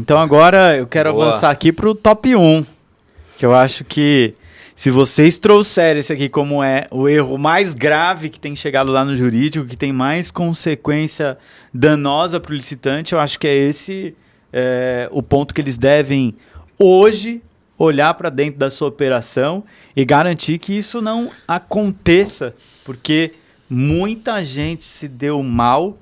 Então agora eu quero avançar aqui para o top 1, que eu acho que se vocês trouxerem esse aqui como é o erro mais grave que tem chegado lá no jurídico, que tem mais consequência danosa para o licitante, eu acho que é esse o ponto que eles devem hoje olhar para dentro da sua operação e garantir que isso não aconteça, porque muita gente se deu mal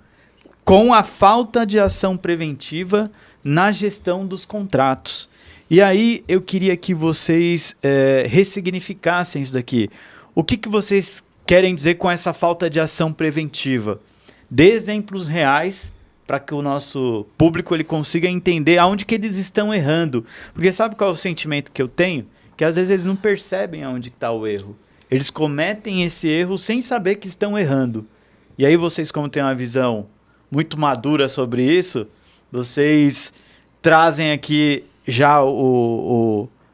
com a falta de ação preventiva na gestão dos contratos. E aí eu queria que vocês ressignificassem isso daqui. O que vocês querem dizer com essa falta de ação preventiva? Dê exemplos reais para que o nosso público ele consiga entender aonde que eles estão errando. Porque sabe qual é o sentimento que eu tenho? Que às vezes eles não percebem aonde está o erro. Eles cometem esse erro sem saber que estão errando. E aí vocês, como têm uma visão muito madura sobre isso, vocês trazem aqui já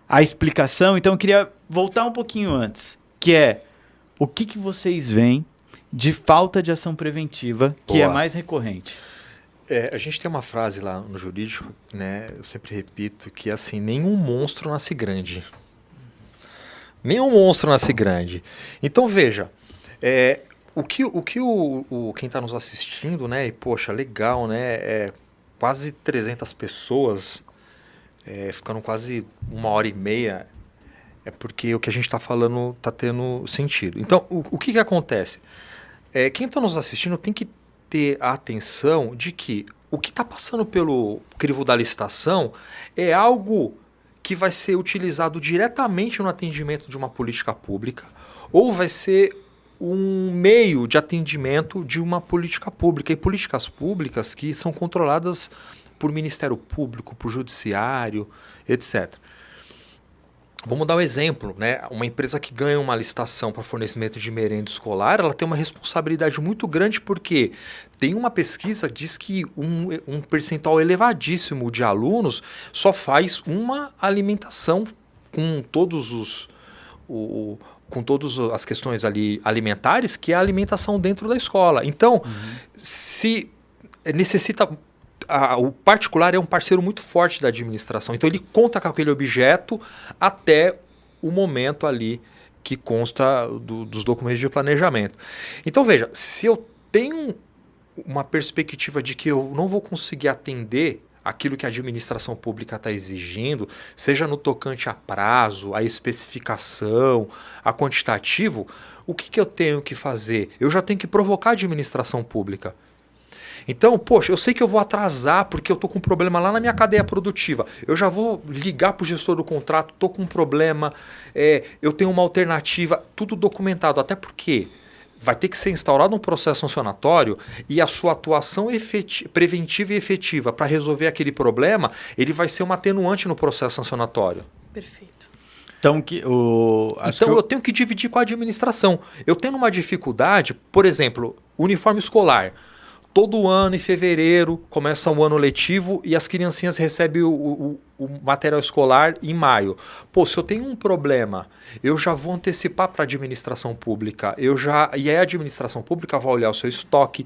a explicação. Então eu queria voltar um pouquinho antes, que é o que vocês veem de falta de ação preventiva que é mais recorrente. A gente tem uma frase lá no jurídico, né? Eu sempre repito que assim, nenhum monstro nasce grande. Nenhum monstro nasce grande. Então veja, quem está nos assistindo, né? E poxa, legal, né? Quase 300 pessoas, ficando quase 1h30, é porque o que a gente está falando está tendo sentido. Então, o que acontece? Quem está nos assistindo tem que ter a atenção de que o que está passando pelo crivo da licitação é algo que vai ser utilizado diretamente no atendimento de uma política pública ou vai ser um meio de atendimento de uma política pública. E políticas públicas que são controladas por Ministério Público, por Judiciário, etc. Vamos dar um exemplo, né? Uma empresa que ganha uma licitação para fornecimento de merenda escolar, ela tem uma responsabilidade muito grande porque tem uma pesquisa que diz que um percentual elevadíssimo de alunos só faz uma alimentação com todas as questões ali alimentares, que é a alimentação dentro da escola. Então, se necessita... o particular é um parceiro muito forte da administração, então ele conta com aquele objeto até o momento ali que consta dos documentos de planejamento. Então veja, se eu tenho uma perspectiva de que eu não vou conseguir atender aquilo que a administração pública está exigindo, seja no tocante a prazo, a especificação, a quantitativo, o que eu tenho que fazer? Eu já tenho que provocar a administração pública. Então, poxa, eu sei que eu vou atrasar porque eu estou com um problema lá na minha cadeia produtiva. Eu já vou ligar para o gestor do contrato, estou com um problema, eu tenho uma alternativa, tudo documentado. Até porque vai ter que ser instaurado um processo sancionatório e a sua atuação preventiva e efetiva para resolver aquele problema, ele vai ser uma atenuante no processo sancionatório. Perfeito. Então eu tenho que dividir com a administração. Eu tenho uma dificuldade, por exemplo, uniforme escolar. Todo ano, em fevereiro, começa o ano letivo e as criancinhas recebem o material escolar em maio. Pô, se eu tenho um problema, eu já vou antecipar para a administração pública. E aí a administração pública vai olhar o seu estoque,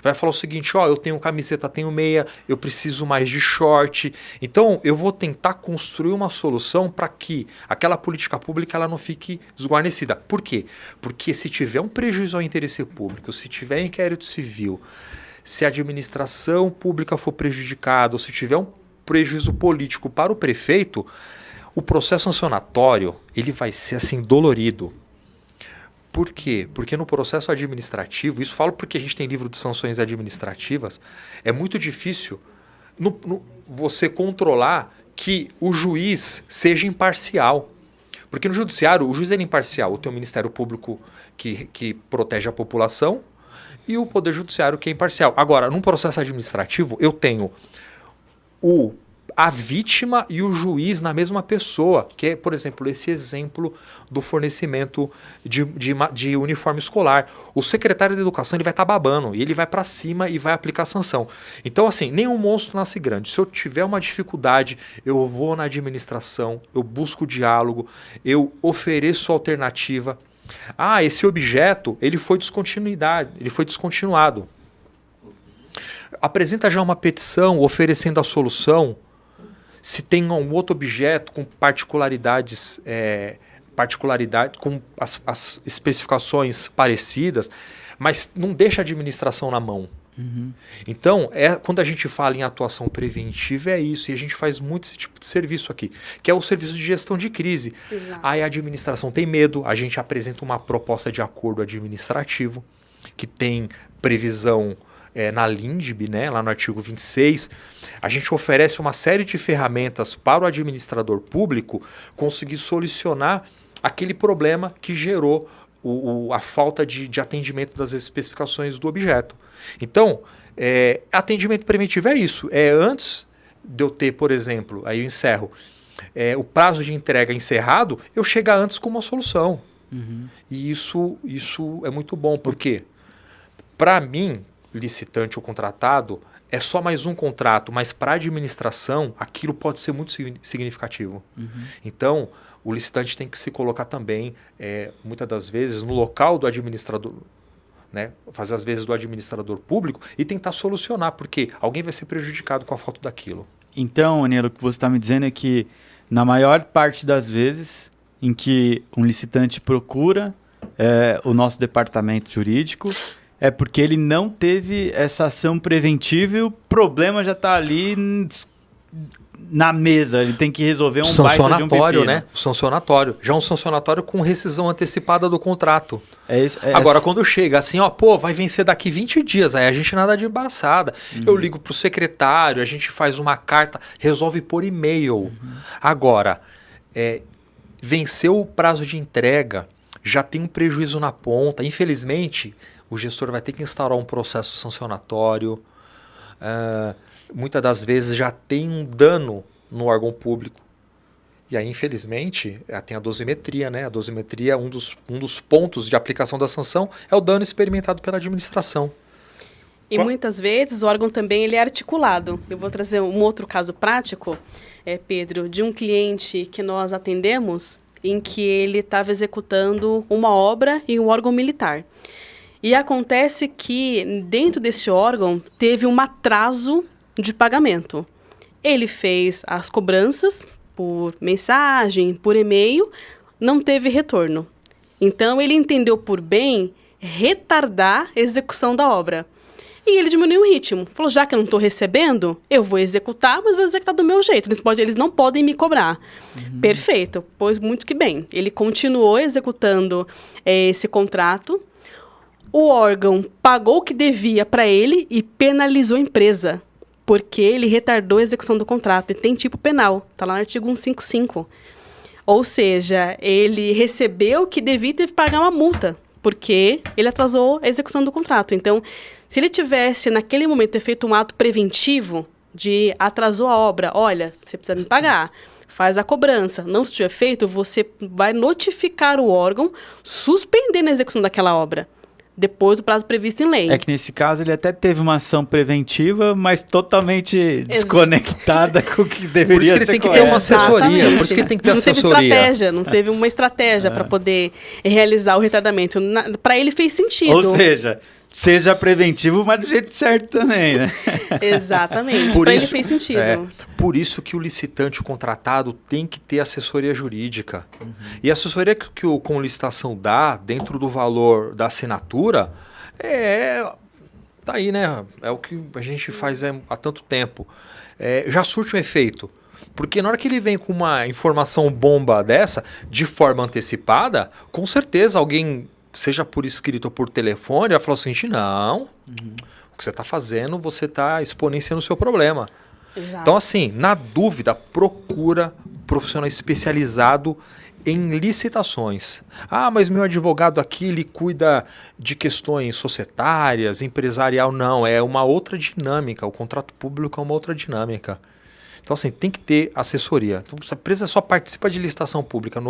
vai falar o seguinte, eu tenho camiseta, tenho meia, eu preciso mais de short. Então, eu vou tentar construir uma solução para que aquela política pública ela não fique desguarnecida. Por quê? Porque se tiver um prejuízo ao interesse público, se tiver inquérito civil, se a administração pública for prejudicada ou se tiver um prejuízo político para o prefeito, o processo sancionatório ele vai ser assim dolorido. Por quê? Porque no processo administrativo, isso falo porque a gente tem livro de sanções administrativas, é muito difícil você controlar que o juiz seja imparcial. Porque no judiciário, o juiz é imparcial. O tem o Ministério Público que protege a população, e o Poder Judiciário que é imparcial. Agora, num processo administrativo, eu tenho a vítima e o juiz na mesma pessoa, que é, por exemplo, esse exemplo do fornecimento de uniforme escolar. O secretário de Educação ele vai estar babando, e ele vai para cima e vai aplicar sanção. Então, assim, nenhum monstro nasce grande. Se eu tiver uma dificuldade, eu vou na administração, eu busco diálogo, eu ofereço alternativa. Esse objeto ele foi descontinuado. Apresenta já uma petição oferecendo a solução. se tem um outro objeto com particularidades, com as especificações parecidas, mas não deixa a administração na mão. Então, quando a gente fala em atuação preventiva, é isso. E a gente faz muito esse tipo de serviço aqui, que é o serviço de gestão de crise. Exato. Aí a administração tem medo, a gente apresenta uma proposta de acordo administrativo, que tem previsão na LINDB, né, lá no artigo 26. A gente oferece uma série de ferramentas para o administrador público conseguir solucionar aquele problema que gerou a falta de atendimento das especificações do objeto. Então, atendimento preventivo é isso. Antes de eu ter, por exemplo, aí eu encerro, o prazo de entrega encerrado, eu chegar antes com uma solução. E isso é muito bom, porque para mim, licitante ou contratado, é só mais um contrato, mas para a administração, aquilo pode ser muito significativo. Então, o licitante tem que se colocar também, muitas das vezes, no local do administrador, né? Fazer as vezes do administrador público e tentar solucionar, porque alguém vai ser prejudicado com a falta daquilo. Então, Anielo, o que você está me dizendo é que, na maior parte das vezes em que um licitante procura o nosso departamento jurídico, é porque ele não teve essa ação preventiva e o problema já está ali na mesa, ele tem que resolver um sancionatório, baita de um pepino. Né? Sancionatório. Já um sancionatório com rescisão antecipada do contrato. Isso, Agora, quando chega assim, vai vencer daqui 20 dias, aí a gente nada de embaraçada. Eu ligo pro secretário, a gente faz uma carta, resolve por e-mail. Agora, venceu o prazo de entrega, já tem um prejuízo na ponta. Infelizmente, o gestor vai ter que instaurar um processo sancionatório. Muitas das vezes já tem um dano no órgão público. E aí, infelizmente, tem a dosimetria, né? A dosimetria, um dos pontos de aplicação da sanção é o dano experimentado pela administração. E muitas vezes o órgão também ele é articulado. Eu vou trazer um outro caso prático, Pedro, de um cliente que nós atendemos em que ele estava executando uma obra em um órgão militar. E acontece que dentro desse órgão teve um atraso de pagamento. Ele fez as cobranças por mensagem, por e-mail, não teve retorno. Então, ele entendeu por bem retardar a execução da obra. E ele diminuiu o ritmo. Falou, já que eu não estou recebendo, eu vou executar, mas vou executar do meu jeito. Eles não podem me cobrar. Perfeito, pois muito que bem. Ele continuou executando esse contrato. O órgão pagou o que devia para ele e penalizou a empresa, porque ele retardou a execução do contrato. E tem tipo penal, está lá no artigo 155. Ou seja, ele recebeu o que devia e teve que pagar uma multa, porque ele atrasou a execução do contrato. Então, se ele tivesse, naquele momento, ter feito um ato preventivo de atrasou a obra, olha, você precisa me pagar, faz a cobrança. Não se tiver feito, você vai notificar o órgão, suspendendo a execução daquela obra, depois do prazo previsto em lei. É que nesse caso ele até teve uma ação preventiva, mas totalmente desconectada com o que deveria ser. Por isso que ele tem que ter uma assessoria. Por isso que ele tem que ter assessoria. Não teve uma estratégia para poder realizar o retardamento. Para ele fez sentido. Ou seja, seja preventivo, mas do jeito certo também, né? Exatamente. Para ele fez sentido. Por isso que o licitante, o contratado, tem que ter assessoria jurídica. E a assessoria que o com licitação dá, dentro do valor da assinatura, tá aí, né? É o que a gente faz há tanto tempo. Já surte um efeito. Porque na hora que ele vem com uma informação bomba dessa, de forma antecipada, com certeza alguém, seja por escrito ou por telefone, vai falar o seguinte, não, o que você está fazendo, você está exponenciando o seu problema. Exato. Então, assim, na dúvida, procura um profissional especializado em licitações. Ah, mas meu advogado aqui, ele cuida de questões societárias, empresarial. Não, é uma outra dinâmica. O contrato público é uma outra dinâmica. Então, assim, tem que ter assessoria. Então, se a empresa só participa de licitação pública,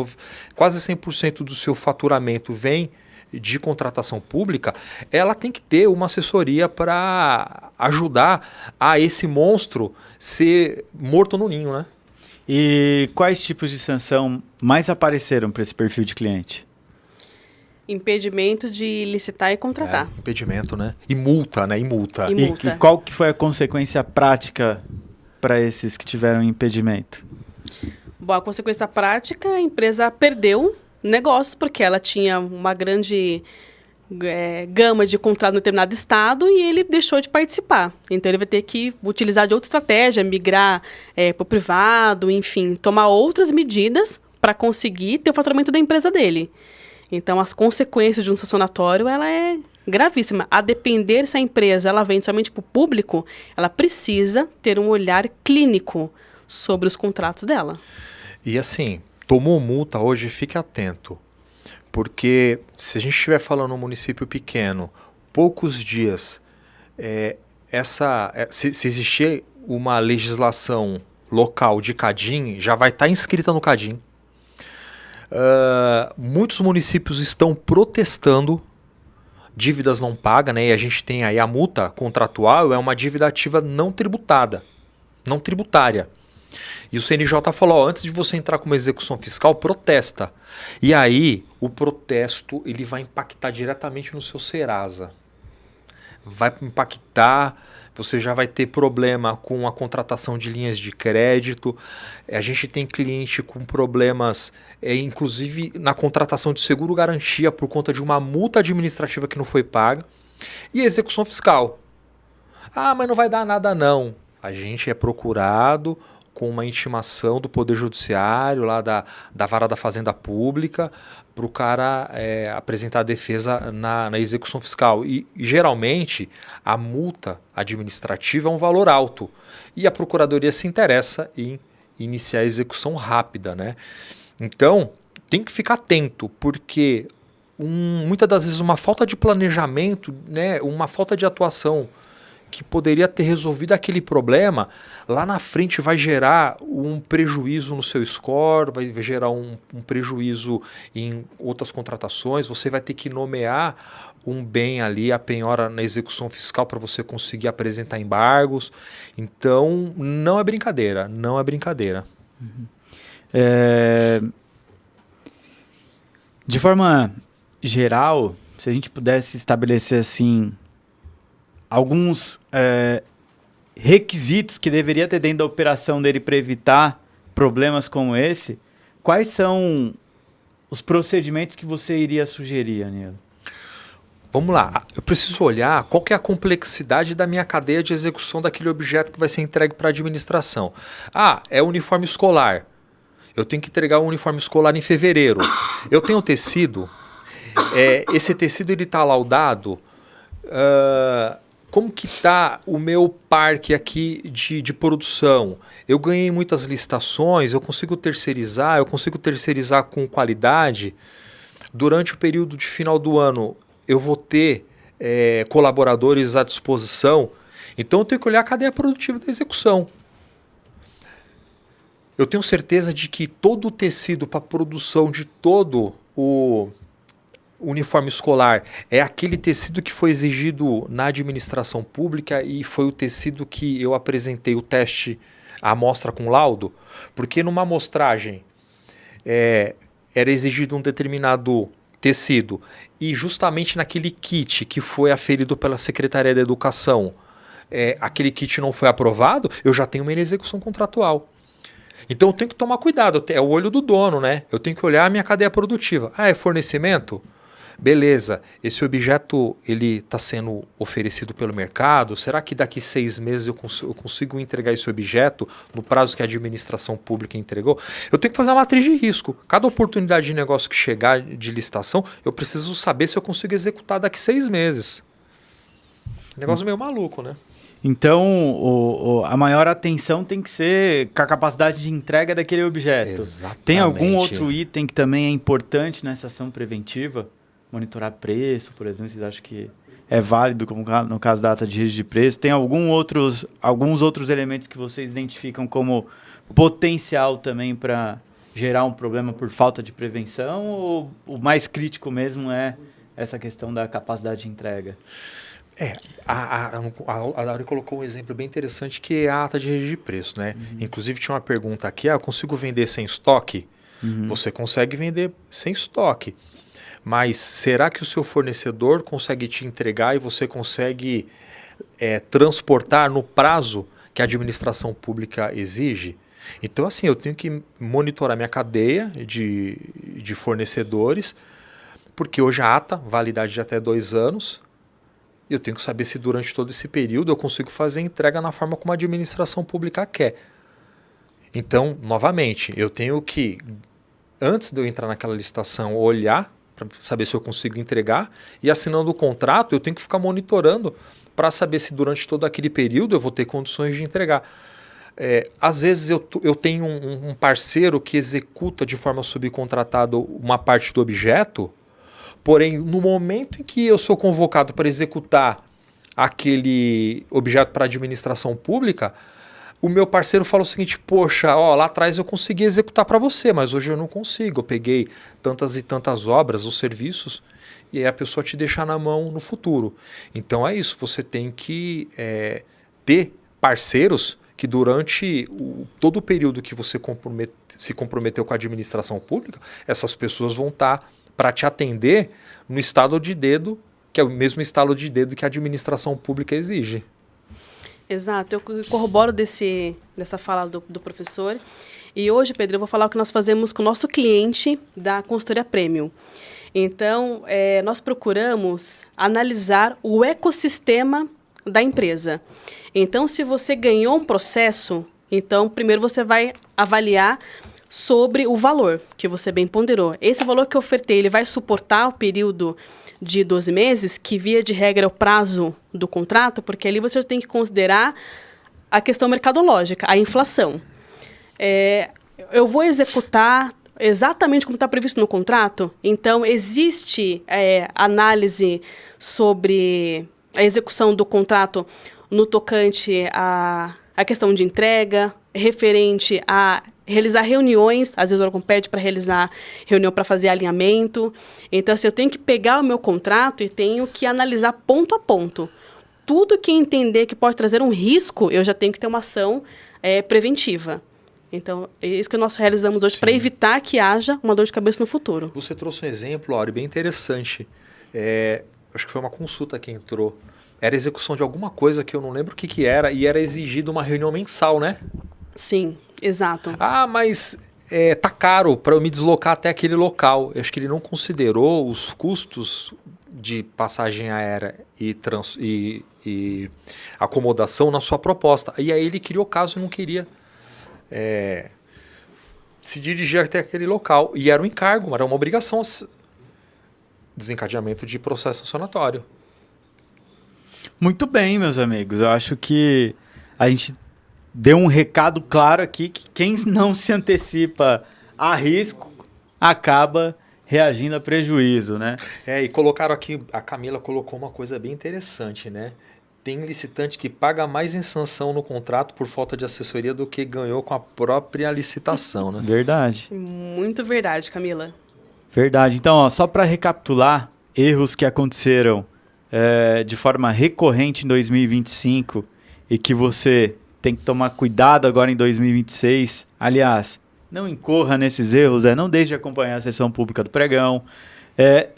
quase 100% do seu faturamento vem de contratação pública, ela tem que ter uma assessoria para ajudar a esse monstro ser morto no ninho, né? E quais tipos de sanção mais apareceram para esse perfil de cliente? Impedimento de licitar e contratar. Impedimento, né? E multa, né? E multa. E qual que foi a consequência prática para esses que tiveram impedimento? Bom, a consequência prática, a empresa perdeu negócios, porque ela tinha uma grande gama de contrato no determinado estado e ele deixou de participar. Então, ele vai ter que utilizar de outra estratégia, migrar para o privado, enfim, tomar outras medidas para conseguir ter o faturamento da empresa dele. Então, as consequências de um sancionatório, ela é gravíssima. A depender se a empresa ela vende somente para o público, ela precisa ter um olhar clínico sobre os contratos dela. E assim, tomou multa hoje, fique atento. Porque se a gente estiver falando um município pequeno, poucos dias, se existir uma legislação local de CADIM, já vai estar inscrita no CADIM. Muitos municípios estão protestando, dívidas não pagas, né? E a gente tem aí a multa contratual, é uma dívida ativa não tributada, não tributária. E o CNJ falou, antes de você entrar com uma execução fiscal, protesta. E aí, o protesto ele vai impactar diretamente no seu Serasa. Vai impactar, você já vai ter problema com a contratação de linhas de crédito. A gente tem cliente com problemas, inclusive na contratação de seguro-garantia por conta de uma multa administrativa que não foi paga. E a execução fiscal. Ah, mas não vai dar nada não. A gente é procurado com uma intimação do Poder Judiciário, lá da Vara da Fazenda Pública, para o cara apresentar a defesa na execução fiscal. E geralmente a multa administrativa é um valor alto. E a Procuradoria se interessa em iniciar a execução rápida, né? Então, tem que ficar atento, porque muitas das vezes uma falta de planejamento, né, uma falta de atuação que poderia ter resolvido aquele problema, lá na frente vai gerar um prejuízo no seu score, vai gerar um prejuízo em outras contratações, você vai ter que nomear um bem ali, a penhora na execução fiscal para você conseguir apresentar embargos. Então, não é brincadeira, não é brincadeira. Uhum. De forma geral, se a gente pudesse estabelecer assim alguns requisitos que deveria ter dentro da operação dele para evitar problemas como esse, quais são os procedimentos que você iria sugerir, Anilo? Vamos lá, eu preciso olhar qual que é a complexidade da minha cadeia de execução daquele objeto que vai ser entregue para a administração. Ah, é uniforme escolar. Eu tenho que entregar o uniforme escolar em fevereiro. Eu tenho tecido, esse tecido ele está laudado. Como que está o meu parque aqui de produção? Eu ganhei muitas licitações, eu consigo terceirizar com qualidade. Durante o período de final do ano, eu vou ter colaboradores à disposição. Então, eu tenho que olhar a cadeia produtiva da execução. Eu tenho certeza de que todo o tecido para a produção de todo o uniforme escolar é aquele tecido que foi exigido na administração pública e foi o tecido que eu apresentei o teste, a amostra com laudo, porque numa amostragem era exigido um determinado tecido e justamente naquele kit que foi aferido pela Secretaria da Educação, aquele kit não foi aprovado, eu já tenho uma execução contratual. Então eu tenho que tomar cuidado, é o olho do dono, né? Eu tenho que olhar a minha cadeia produtiva. Ah, é fornecimento? Beleza, esse objeto ele está sendo oferecido pelo mercado, será que daqui 6 meses eu consigo entregar esse objeto no prazo que a administração pública entregou? Eu tenho que fazer uma matriz de risco. Cada oportunidade de negócio que chegar de licitação, eu preciso saber se eu consigo executar daqui 6 meses. Negócio meio maluco, né? Então, a maior atenção tem que ser com a capacidade de entrega daquele objeto. Exatamente. Tem algum outro item que também é importante nessa ação preventiva? Monitorar preço, por exemplo, vocês acham que é válido, como no caso da ata de registro de preço? Tem alguns outros elementos que vocês identificam como potencial também para gerar um problema por falta de prevenção? Ou o mais crítico mesmo é essa questão da capacidade de entrega? A Laura colocou um exemplo bem interessante que é a ata de registro de preço, né? Uhum. Inclusive tinha uma pergunta aqui, eu consigo vender sem estoque? Uhum. Você consegue vender sem estoque, mas será que o seu fornecedor consegue te entregar e você consegue transportar no prazo que a administração pública exige. Então, assim, eu tenho que monitorar minha cadeia de fornecedores, porque hoje a ata, validade de até 2 anos, eu tenho que saber se durante todo esse período eu consigo fazer entrega na forma como a administração pública quer. Então, novamente, eu tenho que, antes de eu entrar naquela licitação, olhar para saber se eu consigo entregar, e assinando o contrato, eu tenho que ficar monitorando para saber se durante todo aquele período eu vou ter condições de entregar. Às vezes eu tenho um parceiro que executa de forma subcontratada uma parte do objeto, porém, no momento em que eu sou convocado para executar aquele objeto para a administração pública, o meu parceiro fala o seguinte: poxa, lá atrás eu consegui executar para você, mas hoje eu não consigo. Eu peguei tantas e tantas obras, os serviços, e aí a pessoa te deixa na mão no futuro. Então é isso, você tem que ter parceiros que durante todo o período que você se comprometeu com a administração pública, essas pessoas vão estar para te atender no estalo de dedo, que é o mesmo estalo de dedo que a administração pública exige. Exato, eu corroboro dessa fala do professor. E hoje, Pedro, eu vou falar o que nós fazemos com o nosso cliente da consultoria Premium. Então, nós procuramos analisar o ecossistema da empresa. Então, se você ganhou um processo, então primeiro você vai avaliar sobre o valor que você bem ponderou. Esse valor que eu ofertei, ele vai suportar o período de 12 meses, que via de regra é o prazo do contrato, porque ali você tem que considerar a questão mercadológica, a inflação. Eu vou executar exatamente como está previsto no contrato? Então, existe análise sobre a execução do contrato no tocante à questão de entrega, referente a realizar reuniões, às vezes o órgão pede para realizar reunião para fazer alinhamento. Então, assim, eu tenho que pegar o meu contrato e tenho que analisar ponto a ponto. Tudo que entender que pode trazer um risco, eu já tenho que ter uma ação preventiva. Então, é isso que nós realizamos hoje para evitar que haja uma dor de cabeça no futuro. Você trouxe um exemplo, Auri, bem interessante. Acho que foi uma consulta que entrou. Era execução de alguma coisa que eu não lembro o que era, e era exigido uma reunião mensal, né? Sim, exato. Mas tá caro para eu me deslocar até aquele local. Eu acho que ele não considerou os custos de passagem aérea e acomodação na sua proposta. E aí ele criou caso e não queria se dirigir até aquele local. E era um encargo, era uma obrigação. Desencadeamento de processo sancionatório. Muito bem, meus amigos. Eu acho que a gente deu um recado claro aqui que quem não se antecipa a risco acaba reagindo a prejuízo, né? E colocaram aqui, a Camila colocou uma coisa bem interessante, né? Tem licitante que paga mais em sanção no contrato por falta de assessoria do que ganhou com a própria licitação, né? Verdade. Muito verdade, Camila. Verdade. Então, só para recapitular, erros que aconteceram de forma recorrente em 2025 e que você tem que tomar cuidado agora em 2026. Aliás, não incorra nesses erros, não deixe de acompanhar a sessão pública do pregão,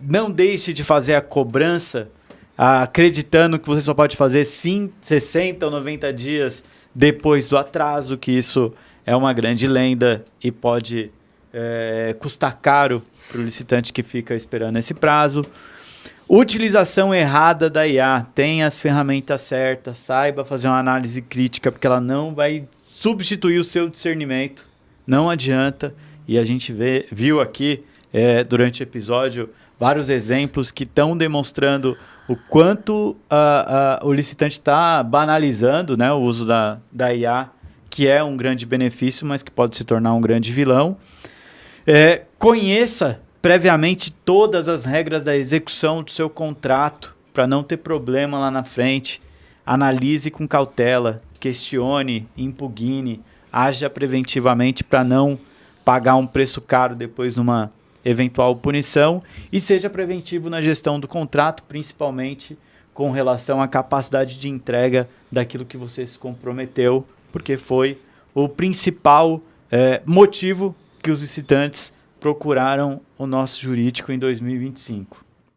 não deixe de fazer a cobrança acreditando que você só pode fazer 60 ou 90 dias depois do atraso, que isso é uma grande lenda e pode custar caro para o licitante que fica esperando esse prazo. Utilização errada da IA. Tenha as ferramentas certas, saiba fazer uma análise crítica, porque ela não vai substituir o seu discernimento. Não adianta. E a gente viu aqui, durante o episódio, vários exemplos que estão demonstrando o quanto o licitante está banalizando, né, o uso da IA, que é um grande benefício, mas que pode se tornar um grande vilão. Conheça previamente todas as regras da execução do seu contrato para não ter problema lá na frente. Analise com cautela, questione, impugne, haja preventivamente para não pagar um preço caro depois numa eventual punição e seja preventivo na gestão do contrato, principalmente com relação à capacidade de entrega daquilo que você se comprometeu, porque foi o principal motivo que os licitantes procuraram o nosso jurídico em 2025.